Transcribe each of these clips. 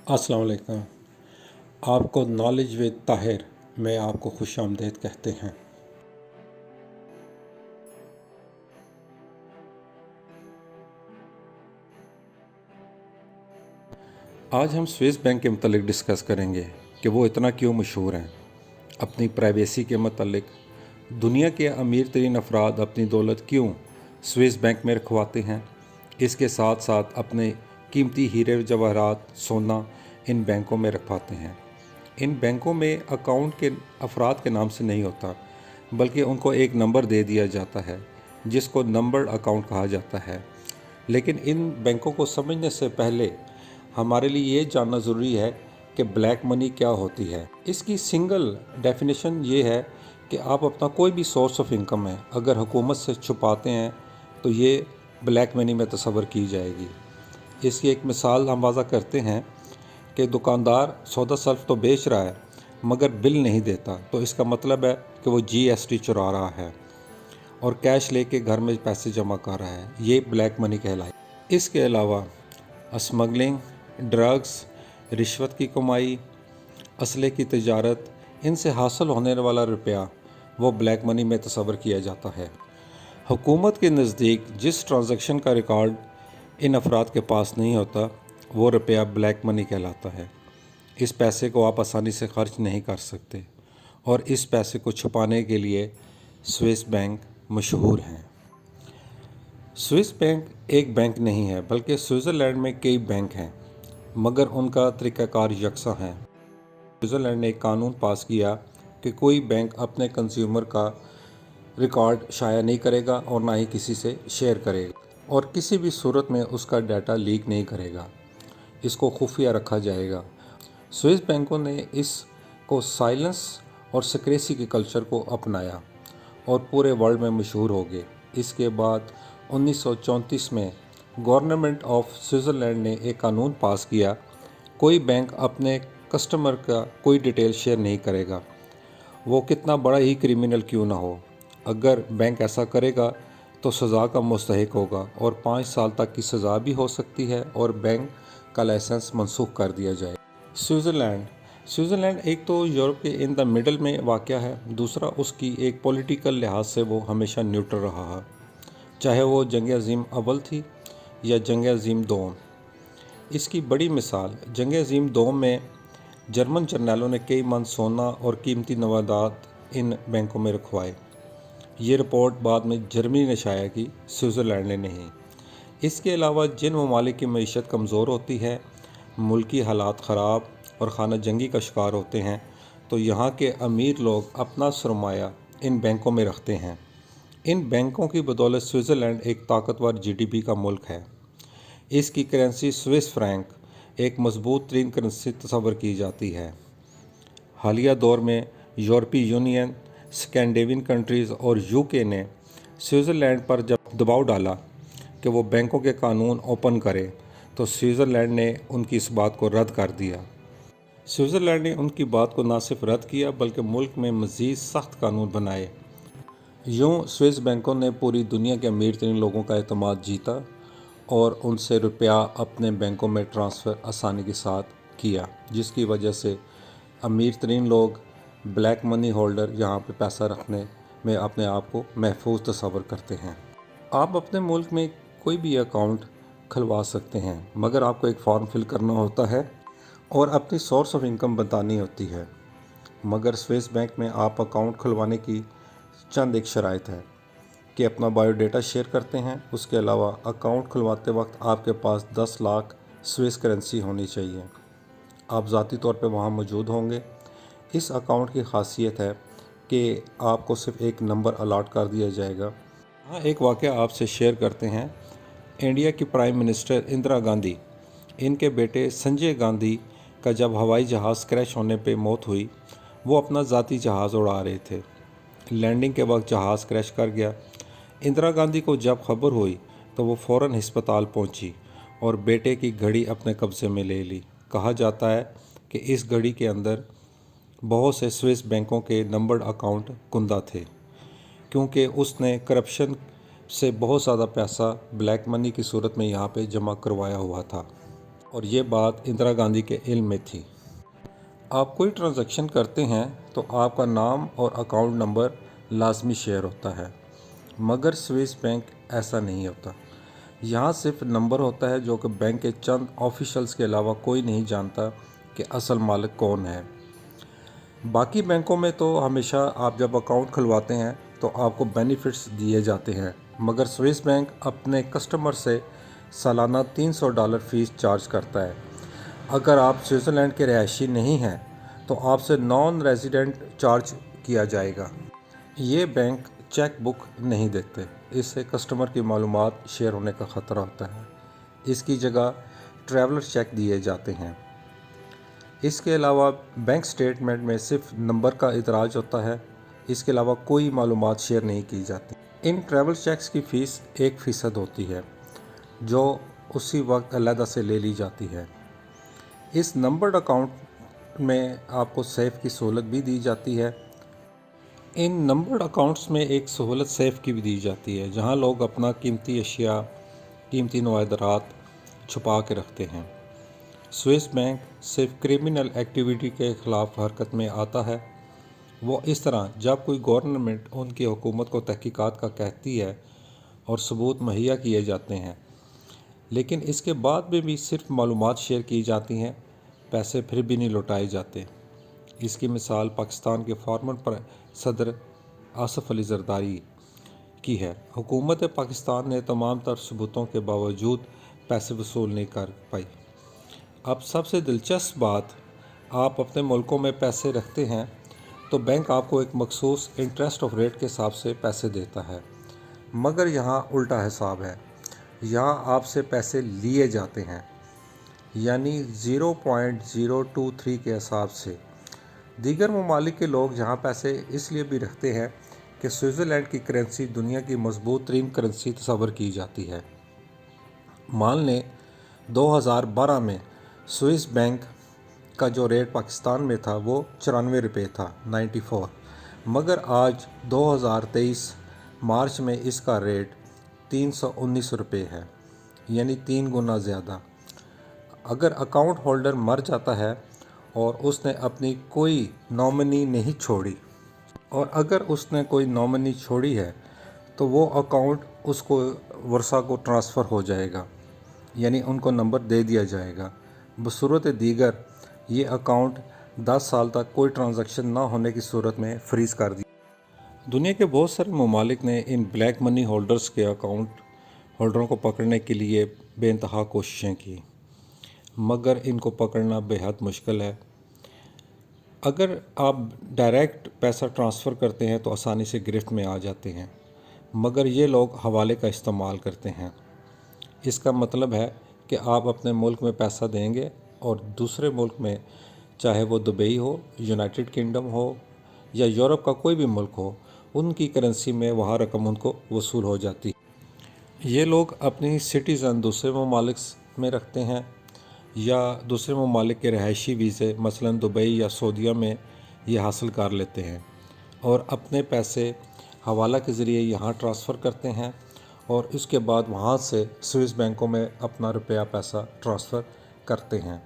अस्सलाम वालेकुम। आपको नॉलेज विद ताहिर में आपको खुश आमदीद कहते हैं। आज हम स्विस बैंक के मतलब डिस्कस करेंगे कि वो इतना क्यों मशहूर हैं। अपनी प्राइवेसी के मतलब दुनिया के अमीर तरीन अफराद अपनी दौलत क्यों स्विस बैंक में रखवाते हैं। इसके साथ साथ अपने कीमती हीरे जवाहरात सोना इन बैंकों में रखवाते हैं। इन बैंकों में अकाउंट के अफराद के नाम से नहीं होता, बल्कि उनको एक नंबर दे दिया जाता है जिसको नंबर्ड अकाउंट कहा जाता है। लेकिन इन बैंकों को समझने से पहले हमारे लिए ये जानना ज़रूरी है कि ब्लैक मनी क्या होती है। इसकी सिंगल डेफिनेशन ये है कि आप अपना कोई भी सोर्स ऑफ इनकम है अगर हुकूमत से छुपाते हैं तो ये ब्लैक मनी में तस्वर की जाएगी। इसकी एक मिसाल हम वाज़ा करते हैं कि दुकानदार सौदा सल्फ तो बेच रहा है मगर बिल नहीं देता, तो इसका मतलब है कि वो जीएसटी चुरा रहा है और कैश लेके घर में पैसे जमा कर रहा है। ये ब्लैक मनी कहलाए। इसके अलावा स्मगलिंग, ड्रग्स, रिश्वत की कमाई, असले की तजारत, इनसे हासिल होने वाला रुपया वो ब्लैक मनी में तस्वर किया जाता है। हुकूमत के नज़दीक जिस ट्रांजैक्शन का रिकॉर्ड इन अफराद के पास नहीं होता वो रुपया ब्लैक मनी कहलाता है। इस पैसे को आप आसानी से खर्च नहीं कर सकते और इस पैसे को छुपाने के लिए स्विस बैंक मशहूर हैं। स्विस बैंक एक बैंक नहीं है, बल्कि स्विट्ज़रलैंड में कई बैंक हैं मगर उनका तरीक़ाकार यकसा है। स्विट्ज़रलैंड ने एक कानून पास किया कि कोई बैंक अपने कंज्यूमर का रिकॉर्ड शाया नहीं करेगा और ना ही किसी से शेयर करेगा और किसी भी सूरत में उसका डाटा लीक नहीं करेगा। इसको खुफिया रखा जाएगा। स्विस बैंकों ने इसको साइलेंस और सिक्रेसी के कल्चर को अपनाया और पूरे वर्ल्ड में मशहूर हो गए। इसके बाद 1934 में गवर्नमेंट ऑफ स्विट्ज़रलैंड ने एक कानून पास किया, कोई बैंक अपने कस्टमर का कोई डिटेल शेयर नहीं करेगा, वो कितना बड़ा ही क्रिमिनल क्यों ना हो। अगर बैंक ऐसा करेगा तो सज़ा का मुस्तहिक होगा और 5 साल तक की सज़ा भी हो सकती है और बैंक का लाइसेंस मनसूख कर दिया जाए। स्विट्ज़रलैंड एक तो यूरोप के इन द मिडल में वाक़या है, दूसरा उसकी एक पॉलिटिकल लिहाज से वो हमेशा न्यूट्रल रहा है, चाहे वो जंग अज़ीम अव्वल थी या जंग अज़ीम दोम। इसकी बड़ी मिसाल जंग अज़ीम दोम में जर्मन जर्नैलों ने कई मन सोना और कीमती नवादात इन बैंकों में रखवाए। ये रिपोर्ट बाद में जर्मनी ने शाया की, स्विट्ज़रलैंड ने नहीं। इसके अलावा जिन ममालिक की मईशत कमज़ोर होती है, मुल्की हालात ख़राब और खाना जंगी का शिकार होते हैं, तो यहाँ के अमीर लोग अपना सरमाया इन बैंकों में रखते हैं। इन बैंकों की बदौलत स्विट्ज़रलैंड एक ताकतवर जीडीपी का मुल्क है। इसकी करेंसी स्विस फ्रैंक एक मजबूत तरीन करेंसी तस्वर की जाती है। हालिया दौर में यूरोपीय यूनियन, स्कैंडिनेवियन कंट्रीज़ और यूके ने स्विट्ज़रलैंड पर जब दबाव डाला कि वो बैंकों के कानून ओपन करे, तो स्विट्ज़रलैंड ने उनकी इस बात को रद्द कर दिया। स्विट्ज़रलैंड ने उनकी बात को न सिर्फ रद्द किया बल्कि मुल्क में मज़ीद सख्त कानून बनाए। यूँ स्विस बैंकों ने पूरी दुनिया के अमीर तरीन लोगों का एतमाद जीता और उनसे रुपया अपने बैंकों में ट्रांसफ़र आसानी के साथ किया, जिसकी वजह से अमीर तरीन लोग ब्लैक मनी होल्डर यहाँ पे पैसा रखने में अपने आप को महफूज तस्वर करते हैं। आप अपने मुल्क में कोई भी अकाउंट खुलवा सकते हैं मगर आपको एक फॉर्म फिल करना होता है और अपनी सोर्स ऑफ इनकम बतानी होती है। मगर स्विस बैंक में आप अकाउंट खुलवाने की चंद एक शराइत है कि अपना बायोडाटा शेयर करते हैं। उसके अलावा अकाउंट खुलवाते वक्त आपके पास 10 लाख स्विस करेंसी होनी चाहिए। आप ज़ाती तौर पे वहाँ मौजूद होंगे। इस अकाउंट की खासियत है कि आपको सिर्फ एक नंबर अलाट कर दिया जाएगा। हाँ, एक वाक़या आपसे शेयर करते हैं। इंडिया की प्राइम मिनिस्टर इंदिरा गांधी, इनके बेटे संजय गांधी का जब हवाई जहाज़ क्रैश होने पे मौत हुई, वो अपना ज़ाती जहाज़ उड़ा रहे थे। लैंडिंग के वक्त जहाज़ क्रैश कर गया। इंदिरा गांधी को जब खबर हुई तो वो फ़ौरन अस्पताल पहुंची और बेटे की घड़ी अपने कब्ज़े में ले ली। कहा जाता है कि इस घड़ी के अंदर बहुत से स्विस बैंकों के नंबर्ड अकाउंट कुंदा थे, क्योंकि उसने करप्शन से बहुत ज़्यादा पैसा ब्लैक मनी की सूरत में यहाँ पे जमा करवाया हुआ था। اور یہ بات اندرا گاندھی کے علم میں تھی۔ آپ کوئی ٹرانزیکشن کرتے ہیں تو آپ کا نام اور اکاؤنٹ نمبر لازمی شیئر ہوتا ہے، مگر سوئس بینک ایسا نہیں ہوتا۔ یہاں صرف نمبر ہوتا ہے جو کہ بینک کے چند آفیشلز کے علاوہ کوئی نہیں جانتا کہ اصل مالک کون ہے۔ باقی بینکوں میں تو ہمیشہ آپ جب اکاؤنٹ کھلواتے ہیں تو آپ کو بینیفٹس دیے جاتے ہیں، مگر سوئس بینک اپنے کسٹمر سے سالانہ $300 فیس چارج کرتا ہے۔ اگر آپ سوئٹزرلینڈ کے رہائشی نہیں ہیں تو آپ سے نان ریزیڈنٹ چارج کیا جائے گا۔ یہ بینک چیک بک نہیں دیتے، اس سے کسٹمر کی معلومات شیئر ہونے کا خطرہ ہوتا ہے۔ اس کی جگہ ٹریولر چیک دیے جاتے ہیں۔ اس کے علاوہ بینک سٹیٹمنٹ میں صرف نمبر کا ادراج ہوتا ہے، اس کے علاوہ کوئی معلومات شیئر نہیں کی جاتی۔ ان ٹریول چیکس کی فیس 1% ہوتی ہے جو اسی وقت علیحدہ سے لے لی جاتی ہے۔ اس نمبرڈ اکاؤنٹ میں آپ کو سیف کی سہولت بھی دی جاتی ہے۔ ان نمبرڈ اکاؤنٹس میں ایک سہولت سیف کی بھی دی جاتی ہے جہاں لوگ اپنا قیمتی اشیاء، قیمتی نوادرات چھپا کے رکھتے ہیں۔ سوئس بینک صرف کرمنل ایکٹیویٹی کے خلاف حرکت میں آتا ہے۔ وہ اس طرح جب کوئی گورنمنٹ ان کی حکومت کو تحقیقات کا کہتی ہے اور ثبوت مہیا کیے جاتے ہیں، لیکن اس کے بعد بھی صرف معلومات شیئر کی جاتی ہیں، پیسے پھر بھی نہیں لوٹائے جاتے۔ اس کی مثال پاکستان کے فارمر صدر آصف علی زرداری کی ہے۔ حکومت پاکستان نے تمام تر ثبوتوں کے باوجود پیسے وصول نہیں کر پائی۔ اب سب سے دلچسپ بات، آپ اپنے ملکوں میں پیسے رکھتے ہیں تو بینک آپ کو ایک مخصوص انٹرسٹ آف ریٹ کے حساب سے پیسے دیتا ہے، مگر یہاں الٹا حساب ہے۔ یہاں آپ سے پیسے لیے جاتے ہیں، یعنی 0.023 کے حساب سے۔ دیگر ممالک کے لوگ یہاں پیسے اس لیے بھی رکھتے ہیں کہ سوئٹزرلینڈ کی کرنسی دنیا کی مضبوط ترین کرنسی تصور کی جاتی ہے۔ مان لیں 2012 میں سوئس بینک کا جو ریٹ پاکستان میں تھا وہ 94 روپے تھا، 94، مگر آج 2023 مارچ میں اس کا ریٹ 319 روپے ہے، یعنی 3 گنا زیادہ۔ اگر اکاؤنٹ ہولڈر مر جاتا ہے اور اس نے اپنی کوئی نامنی نہیں چھوڑی، ہے تو وہ اکاؤنٹ اس کو ورثہ کو ٹرانسفر ہو جائے گا، یعنی ان کو نمبر دے دیا جائے گا۔ بصورت دیگر یہ اکاؤنٹ 10 سال تک کوئی ٹرانزیکشن نہ ہونے کی صورت میں فریز کر دیا۔ دنیا کے بہت سارے ممالک نے ان بلیک منی ہولڈرز کے اکاؤنٹ ہولڈروں کو پکڑنے کے لیے بے انتہا کوششیں کی، مگر ان کو پکڑنا بے حد مشکل ہے۔ اگر آپ ڈائریکٹ پیسہ ٹرانسفر کرتے ہیں تو آسانی سے گرفت میں آ جاتے ہیں، مگر یہ لوگ حوالے کا استعمال کرتے ہیں۔ اس کا مطلب ہے کہ آپ اپنے ملک میں پیسہ دیں گے اور دوسرے ملک میں، چاہے وہ دبئی ہو، یونائٹڈ کنگڈم ہو یا یورپ کا کوئی بھی ملک ہو، ان کی کرنسی میں وہاں رقم ان کو وصول ہو جاتی ہے۔ یہ لوگ اپنی سٹیزن دوسرے ممالک میں رکھتے ہیں یا دوسرے ممالک کے رہائشی ویزے مثلاً دبئی یا سعودیہ میں یہ حاصل کر لیتے ہیں اور اپنے پیسے حوالہ کے ذریعے یہاں ٹرانسفر کرتے ہیں اور اس کے بعد وہاں سے سوئس بینکوں میں اپنا روپیہ پیسہ ٹرانسفر کرتے ہیں۔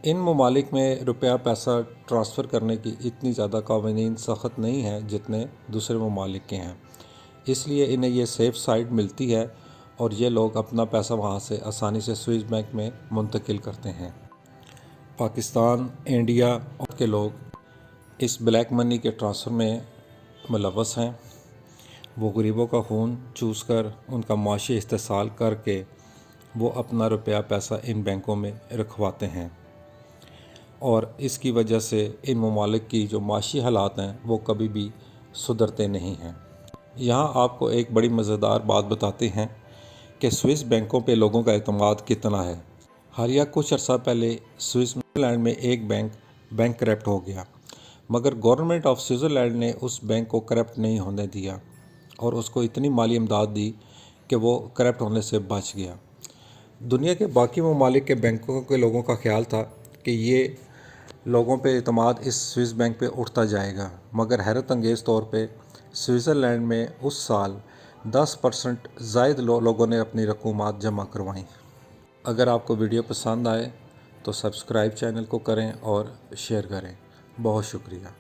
ان ممالک میں روپیہ پیسہ ٹرانسفر کرنے کی اتنی زیادہ قوانین سخت نہیں ہیں جتنے دوسرے ممالک کے ہیں، اس لیے انہیں یہ سیف سائٹ ملتی ہے اور یہ لوگ اپنا پیسہ وہاں سے آسانی سے سوئس بینک میں منتقل کرتے ہیں۔ پاکستان، انڈیا کے لوگ اس بلیک منی کے ٹرانسفر میں ملوث ہیں۔ وہ غریبوں کا خون چوس کر ان کا معاشی استحصال کر کے وہ اپنا روپیہ پیسہ ان بینکوں میں رکھواتے ہیں، اور اس کی وجہ سے ان ممالک کی جو معاشی حالات ہیں وہ کبھی بھی سدھرتے نہیں ہیں۔ یہاں آپ کو ایک بڑی مزیدار بات بتاتے ہیں کہ سوئس بینکوں پہ لوگوں کا اعتماد کتنا ہے۔ حالیہ کچھ عرصہ پہلے سوئٹزرلینڈ میں ایک بینک کرپٹ ہو گیا، مگر گورنمنٹ آف سوئٹزرلینڈ نے اس بینک کو کرپٹ نہیں ہونے دیا اور اس کو اتنی مالی امداد دی کہ وہ کرپٹ ہونے سے بچ گیا۔ دنیا کے باقی ممالک کے بینکوں کے لوگوں کا خیال تھا کہ یہ لوگوں پہ اعتماد اس سوئس بینک پہ اٹھتا جائے گا، مگر حیرت انگیز طور پہ سوئٹزرلینڈ میں اس سال 10% زائد لوگوں نے اپنی رقومات جمع کروائیں۔ اگر آپ کو ویڈیو پسند آئے تو سبسکرائب چینل کو کریں اور شیئر کریں. بہت شکریہ.